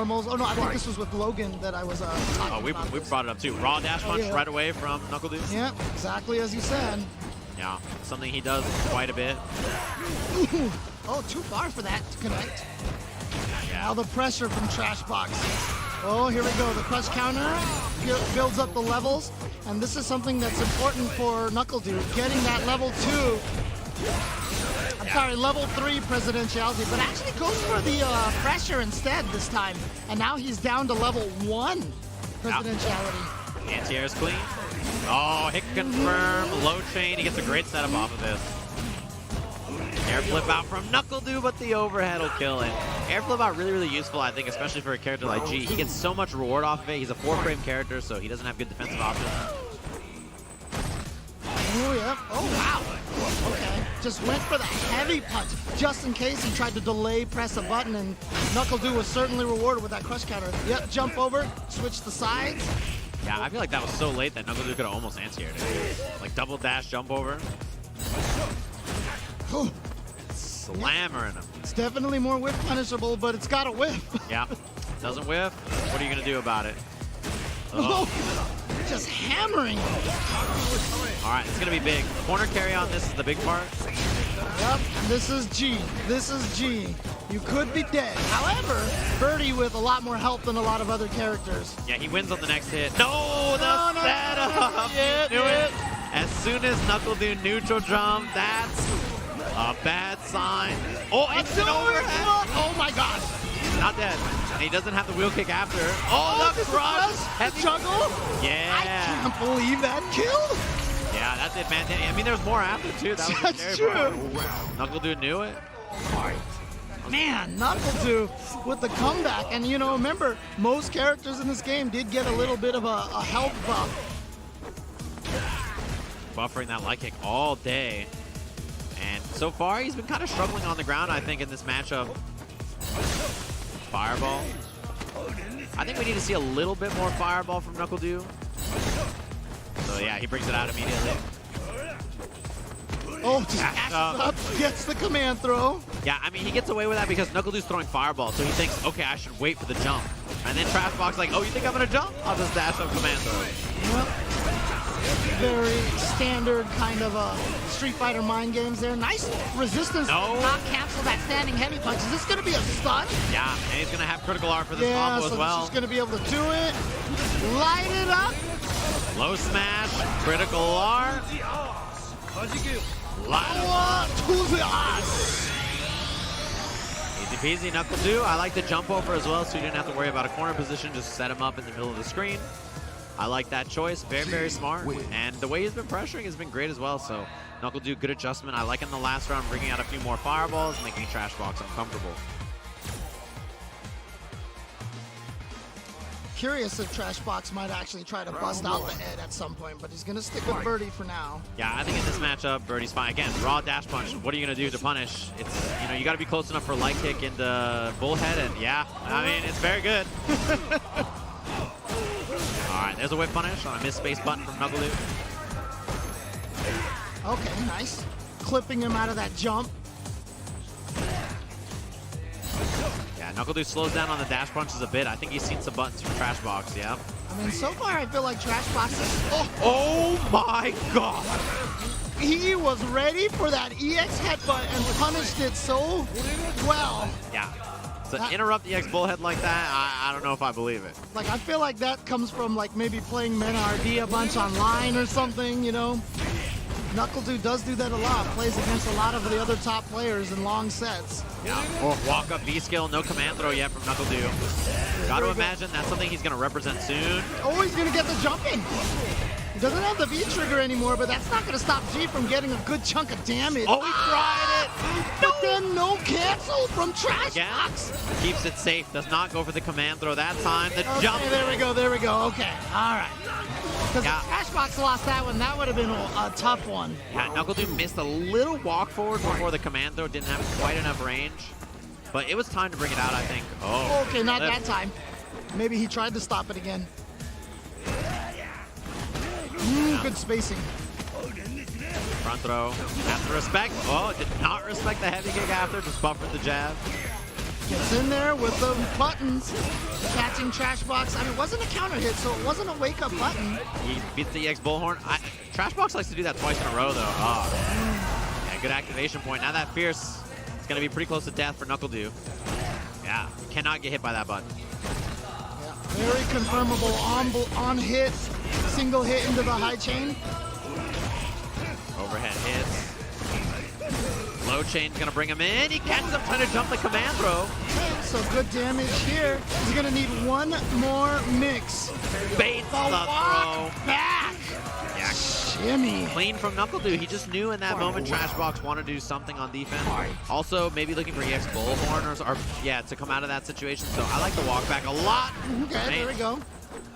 normals. Oh no, I think this was with Logan that I was talking we about. we brought it up too. Raw dash punch yeah. right away from Nuckledu. Yeah, exactly as you said. Yeah, something he does quite a bit. Oh, too far for that to connect. Yeah. Now the pressure from Trashbox. Oh, here we go. The crush counter builds up the levels, and this is something that's important for Nuckledu, getting that level 2. I'm sorry, level 3 presidentiality, but actually goes for the pressure instead this time. And now he's down to level 1 presidentiality. Anti-air is clean. Oh, hit confirm, low chain. He gets a great setup off of this. Air flip out from Nuckledu, but the overhead will kill it. Air flip out really, really useful, I think, especially for a character like G. He gets so much reward off of it. He's a 4-frame character, so he doesn't have good defensive options. Oh, yeah. Oh, wow. Okay. Just went for the heavy punch, just in case he tried to delay press a button, and Nuckledu was certainly rewarded with that crush counter. Yep, jump over, switch the sides. Yeah, I feel like that was so late that Nuckledu could have almost anti-aired it. Like double dash, jump over. Slammering him. It's definitely more whiff punishable, but it's got a whiff. Yeah. Doesn't whiff. What are you going to do about it? Oh. Just hammering. All right, it's going to be big. Corner carry on this is the big part. Yep, this is G. This is G. You could be dead. However, Birdie with a lot more help than a lot of other characters. Yeah, he wins on the next hit. No, the setup. Knew it. As soon as Nuckledu neutral jump, that's a bad sign. Oh, it's an overhead. Oh my gosh. Not dead. And he doesn't have the wheel kick after. Oh, the crush. Heavy juggle. Yeah. I can't believe that killed. Yeah, that's it, man. I mean, there's more after, too. That was That's true. Nuckledu knew it. Man, Nuckledu with the comeback. And, you know, remember, most characters in this game did get a little bit of a health buff. Buffering that light kick all day. And so far, he's been kind of struggling on the ground, I think, in this matchup. Fireball. I think we need to see a little bit more fireball from Nuckledu. So yeah, he brings it out immediately. Oh, just dashes up, gets the command throw. Yeah, I mean, he gets away with that because Nuckledu's throwing fireball, so he thinks, okay, I should wait for the jump. And then Trashbox like, oh, you think I'm gonna jump? I'll just dash up command throw. Yep. Very standard kind of Street Fighter mind games there. Nice resistance. No. Not cancel that standing heavy punch. Is this gonna be a stun? Yeah, and he's gonna have critical art for this combo so as well. He's just gonna be able to do it. Light it up. Low smash, critical art. Light to the ass. Easy peasy, Nuckledu. I like the jump over as well, so you didn't have to worry about a corner position. Just set him up in the middle of the screen. I like that choice. Very, very smart. And the way he's been pressuring has been great as well. So Nuckledu, good adjustment. I like in the last round bringing out a few more fireballs, making Trashbox uncomfortable. Curious if Trashbox might actually try to bust out the head at some point, but he's gonna stick with Birdie for now. Yeah, I think in this matchup, Birdie's fine. Again, raw dash punch. What are you gonna do to punish? It's, you know, you gotta be close enough for light kick into bullhead, and yeah, I mean, it's very good. All right, there's a whip punish on a miss space button from Nuckledu. Okay, nice. Clipping him out of that jump. Yeah, Nuckledu slows down on the dash punches a bit. I think he's seen some buttons from Trashbox, yeah. I mean, so far I feel like Trashbox is... Oh my God! He was ready for that EX headbutt and punished it so well. Yeah. So interrupt the EX bullhead like that, I don't know if I believe it. Like, I feel like that comes from, like, maybe playing RD a bunch online or something, you know? Nuckledu does do that a lot, plays against a lot of the other top players in long sets. Yeah, or walk up V skill, no command throw yet from Nuckledu. Got to imagine that's something he's going to represent soon. Oh, he's going to get the jump in. He doesn't have the V trigger anymore, but that's not going to stop G from getting a good chunk of damage. Oh, he tried it! But then no cancel from Trashbox. Keeps it safe, does not go for the command throw that time. The jump. There we go, there we go. Okay, all right. Because yeah. Trashbox lost that one, that would have been a tough one. Yeah, Nuckledu missed a little walk forward before the command throw, didn't have quite enough range. But it was time to bring it out, I think. Oh, okay, not that time. Maybe he tried to stop it again. Good spacing. Front throw. Has to respect. Oh, did not respect the heavy kick after. Just buffered the jab. Gets in there with the buttons. Catching Trashbox. I mean, it wasn't a counter hit, so it wasn't a wake-up button. He beats the EX Bullhorn. Trashbox likes to do that twice in a row, though. Oh. Yeah, good activation point. Now that Fierce is going to be pretty close to death for Nuckledu. Yeah, cannot get hit by that button. Yeah, very confirmable on hit, single hit into the high chain. Overhead hits. Low chain's gonna bring him in. He catches him trying to jump the command throw. So good damage here. He's gonna need one more mix. Baits the throw. Back. Yeah, shimmy. Clean from Nuckledu. He just knew in that moment Trashbox wanted to do something on defense. Also, maybe looking for EX Bullhorn or yeah, to come out of that situation. So I like the walk back a lot. Okay, there we go.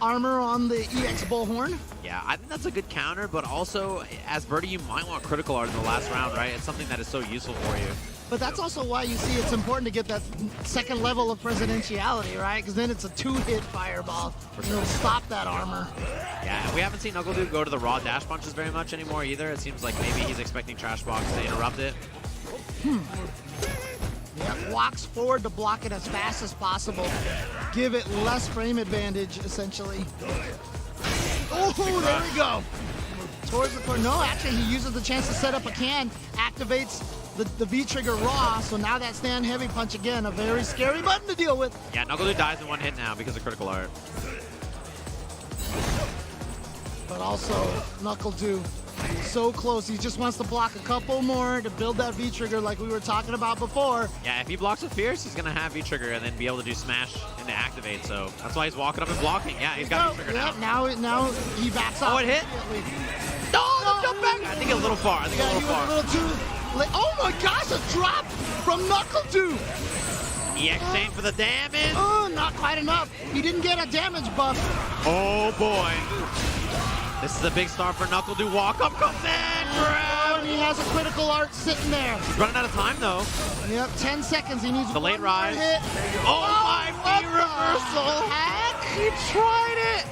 Armor on the EX Bullhorn. Yeah, I think that's a good counter, but also, as Birdie, you might want critical art in the last round, right? It's something that is so useful for you. But that's also why you see it's important to get that second level of presidentiality, right? Because then it's a two-hit fireball. It'll stop that armor. Yeah, we haven't seen Nuckledu go to the raw dash punches very much anymore either. It seems like maybe he's expecting Trashbox to interrupt it. Yeah, walks forward to block it as fast as possible. Give it less frame advantage, essentially. Oh, there we go. Towards the corner. No, actually, he uses the chance to set up a can, activates the V-trigger raw, so now that stand heavy punch again, a very scary button to deal with. Yeah, Nuckledu dies in one hit now because of critical art. But also, Nuckledu, so close. He just wants to block a couple more to build that V-trigger like we were talking about before. Yeah, if he blocks with Fierce, he's going to have V-trigger and then be able to do smash and activate, so that's why he's walking up and blocking. Yeah, he's got V-trigger now. Now he backs off. Oh, it hit? No, jump back! I think a little far. I think a little far. He was a little too late. Oh my gosh, a drop from Nuckledu! EX chain for the damage. Oh, not quite enough. He didn't get a damage buff. Oh boy. This is a big start for Nuckledu. Walk up, command grab. And he has a critical art sitting there. He's running out of time though. Yep, 10 seconds. He needs the late rise. Hit. Oh my V reversal. Heck? He tried it.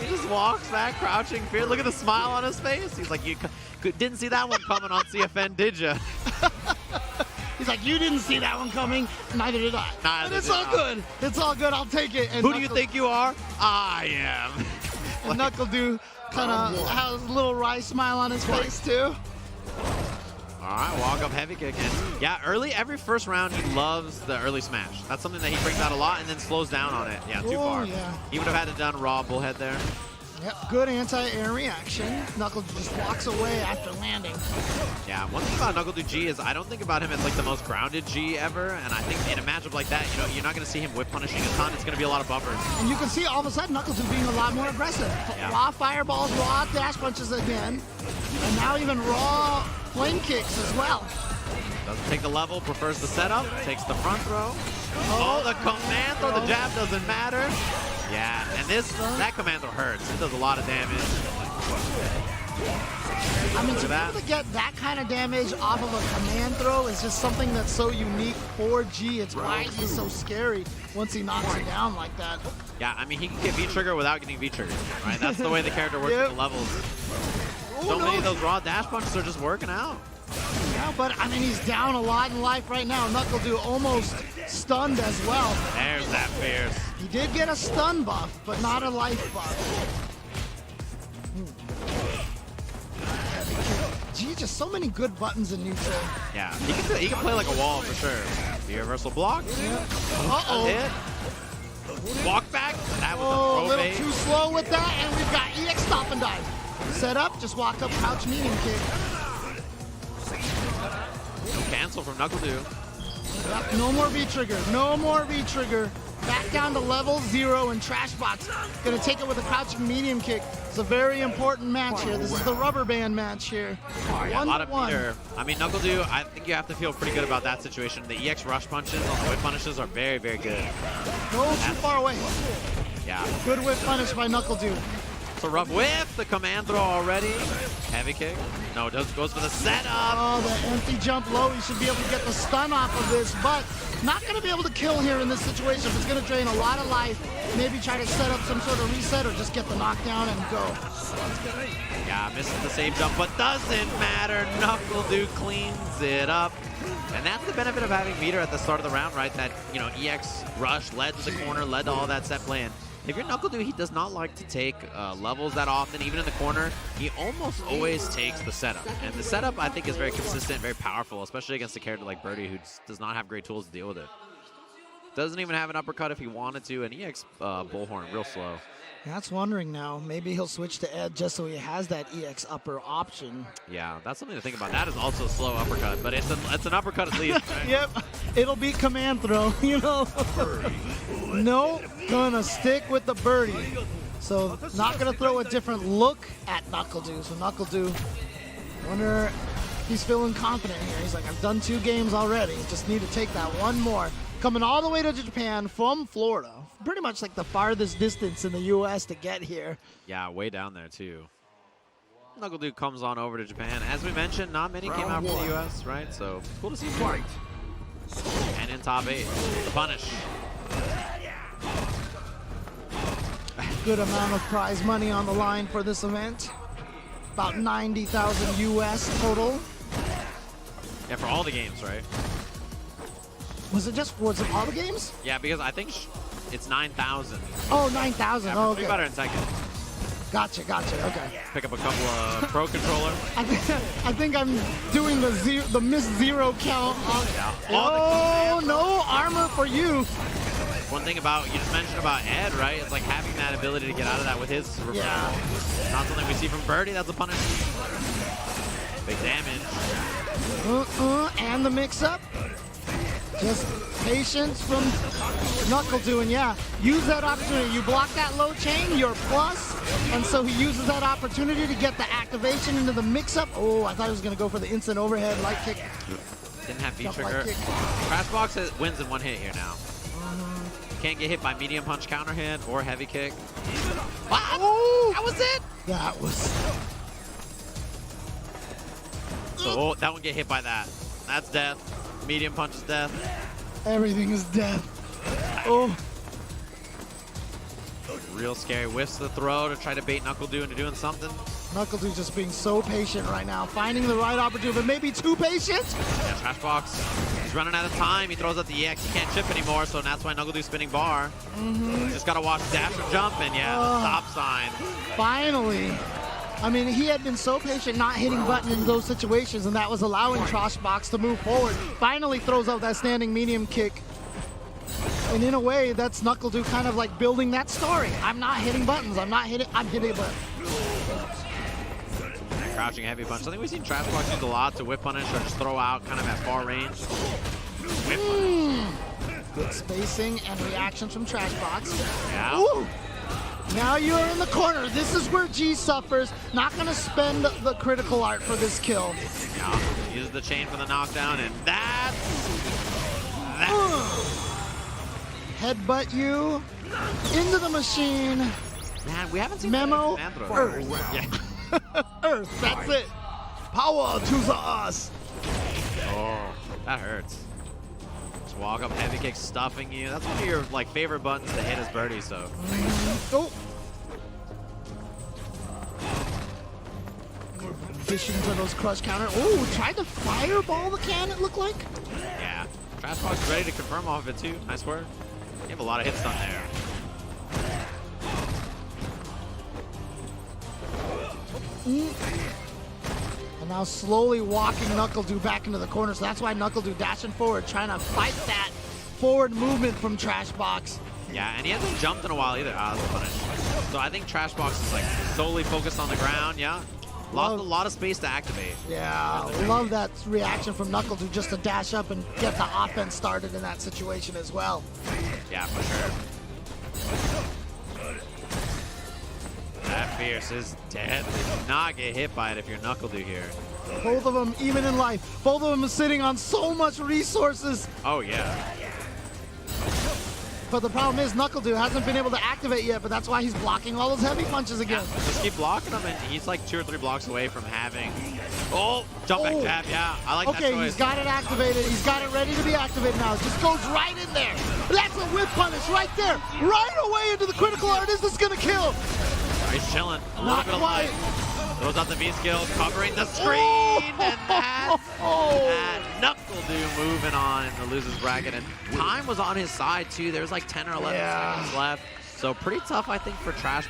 He just walks back, crouching fear. Look at the smile on his face. He's like, you didn't see that one coming on CFN, did you? He's like, you didn't see that one coming. Neither did I. Neither but it's did all I. good. It's all good. I'll take it. And who do you think you are? I am. And Nuckledu kind of has a little wry smile on his face too. All right, walk up heavy kick. And yeah, every first round, he loves the early smash. That's something that he brings out a lot and then slows down on it. Yeah, too far. Yeah. He would have had to done raw bullhead there. Yep, good anti-air reaction. Nuckledu just walks away after landing. Yeah, one thing about Nuckledu G is I don't think about him as like the most grounded G ever, and I think in a matchup like that, you know, you're not going to see him whip punishing a ton. It's going to be a lot of buffers. And you can see all of a sudden Nuckledu being a lot more aggressive. Yeah. Raw fireballs, raw dash punches again, and now even raw flame kicks as well. Doesn't take the level, prefers the setup, takes the front throw. Oh, the command throw, the jab doesn't matter. Yeah, and that command throw hurts. It does a lot of damage. I mean, to be able to get that kind of damage off of a command throw is just something that's so unique for G. It's why he's so scary once he knocks it down like that. Yeah, I mean, he can get V-trigger without getting V-trigger, right? That's the way the character works with the levels. So many of those raw dash punches are just working out. Yeah, but I mean, he's down a lot in life right now. Nuckledu almost stunned as well. There's that Fierce. He did get a stun buff, but not a life buff. Gee, just so many good buttons in neutral. Yeah, he can play like a wall for sure. The reversal block. Yeah. Uh-oh. Hit. Walk back. That was a a little bait. too slow with that, and we've got EX stop and dive. Set up, just walk up, crouch medium kick. No cancel from Nuckledu. Yep, no more V-trigger, no more V-trigger. Back down to level 0 and Trashbox. Gonna take it with a crouching medium kick. It's a very important match here. This is the rubber band match here. Yeah, a lot of meter. I mean, Nuckledu, I think you have to feel pretty good about that situation. The EX rush punches on the whip punishes are very, very good. No, too far away. Yeah. Good whip punish by Nuckledu. That's a rough whiff. The command throw already. Heavy kick. No, it goes for the setup. Oh, the empty jump low. He should be able to get the stun off of this, but not going to be able to kill here in this situation. It's going to drain a lot of life. Maybe try to set up some sort of reset or just get the knockdown and go. Yeah, misses the save jump, but doesn't matter. Nuckledu cleans it up. And that's the benefit of having meter at the start of the round, right? That, you know, EX rush led to the corner, led to all that set play. And if you're Nuckledu, he does not like to take levels that often, even in the corner. He almost always takes the setup. And the setup, I think, is very consistent, very powerful, especially against a character like Birdie, who does not have great tools to deal with it. Doesn't even have an uppercut if he wanted to, and EX bullhorn real slow. That's wondering now. Maybe he'll switch to Ed just so he has that EX upper option. Yeah, that's something to think about. That is also a slow uppercut, but it's an uppercut at least. Right? Yep, it'll be command throw, you know. No, gonna stick with the Birdie. So not gonna throw a different look at Nuckledu. So Nuckledu, wonder if he's feeling confident here. He's like, I've done 2 games already. Just need to take that one more. Coming all the way to Japan from Florida. Pretty much like the farthest distance in the U.S. to get here. Yeah, way down there too. Nuckledu comes on over to Japan. As we mentioned, not many came out from the U.S., right? So it's cool to see him. And in top 8, the punish. Good amount of prize money on the line for this event. About 90,000 U.S. total. Yeah, for all the games, right? Was it all the games? Yeah, because I think it's 9,000. Oh, 9,000. Yeah, oh, think okay. about it in a second. Gotcha. Okay. Pick up a couple of Pro Controller. I think I'm doing the miss 0 count. Yeah. Oh, no armor for you. One thing about, you just mentioned about Ed, right? It's like having that ability to get out of that with his reversal. Yeah. Not something we see from Birdie. That's a punish. Big damage. And the mix-up. Just patience from Nuckledu, and yeah, use that opportunity. You block that low chain, you're plus, and so he uses that opportunity to get the activation into the mix-up. Oh, I thought he was going to go for the instant overhead light kick. Didn't have V-trigger. Trashbox wins in 1 hit here now. Can't get hit by medium punch counter hit or heavy kick. What? Oh, that was it? That was... So that one get hit by that. That's death. Medium punch is death. Everything is death. Oh. Real scary. Whiffs the throw to try to bait Nuckledu into doing something. Nuckledu just being so patient right now, finding the right opportunity, but maybe too patient. Yeah, Trashbox. He's running out of time. He throws out the EX. He can't chip anymore, so that's why Nuckledu's spinning bar. Just got to watch dash and jump, and yeah, the stop sign. Finally. I mean, he had been so patient not hitting button in those situations, and that was allowing Trashbox to move forward. Finally throws out that standing medium kick. And in a way, that's Nuckledu kind of like building that story. I'm not hitting buttons. I'm hitting buttons. Crouching heavy punch. I think we've seen Trashbox use a lot to whip punish or just throw out kind of at far range. Whip punish. Good spacing and reactions from Trashbox. Yeah. Ooh. Now you're in the corner. This is where G suffers. Not going to spend the critical art for this kill. Yeah. Uses the chain for the knockdown, and that's... Headbutt you into the machine. Man, we haven't seen Memo. Earth. Yeah. Earth. That's it. Power to the us. Oh, that hurts. Just walk up, heavy kick, stuffing you. That's one of your like favorite buttons to hit as Birdie. So. Oh. Fishing for those crush counter. Oh, tried to fireball the can. It looked like. Yeah. Trashbox is ready to confirm off of it too. Nice work. You have a lot of hits done there. And now slowly walking Nuckledu back into the corner. So that's why Nuckledu dashing forward, trying to fight that forward movement from Trashbox. Yeah, and he hasn't jumped in a while either. Ah, that's a punish. So I think Trashbox is like solely focused on the ground. Yeah. Lost a lot of space to activate. Yeah, love that reaction from Nuckledu just to dash up and get the offense started in that situation as well. Yeah, for sure. That fierce is deadly. Do not get hit by it if you're Nuckledu here. Both of them, even in life, both of them are sitting on so much resources. Oh, yeah. But the problem is Nuckledu hasn't been able to activate yet, but that's why he's blocking all those heavy punches again. Yeah, just keep blocking him, and he's like 2 or 3 blocks away from having... Oh, jump back jab, yeah. I like that choice. Okay, he's got it activated. He's got it ready to be activated now. It just goes right in there. That's a whip punish right there. Right away into the critical art. Is this going to kill? He's chilling. A Not little bit quite. of life. Throws out the V skill, covering the screen, and that Nuckledu moving on in the losers bracket. And time was on his side, too. There's like 10 or 11 seconds left. So pretty tough, I think, for Trash.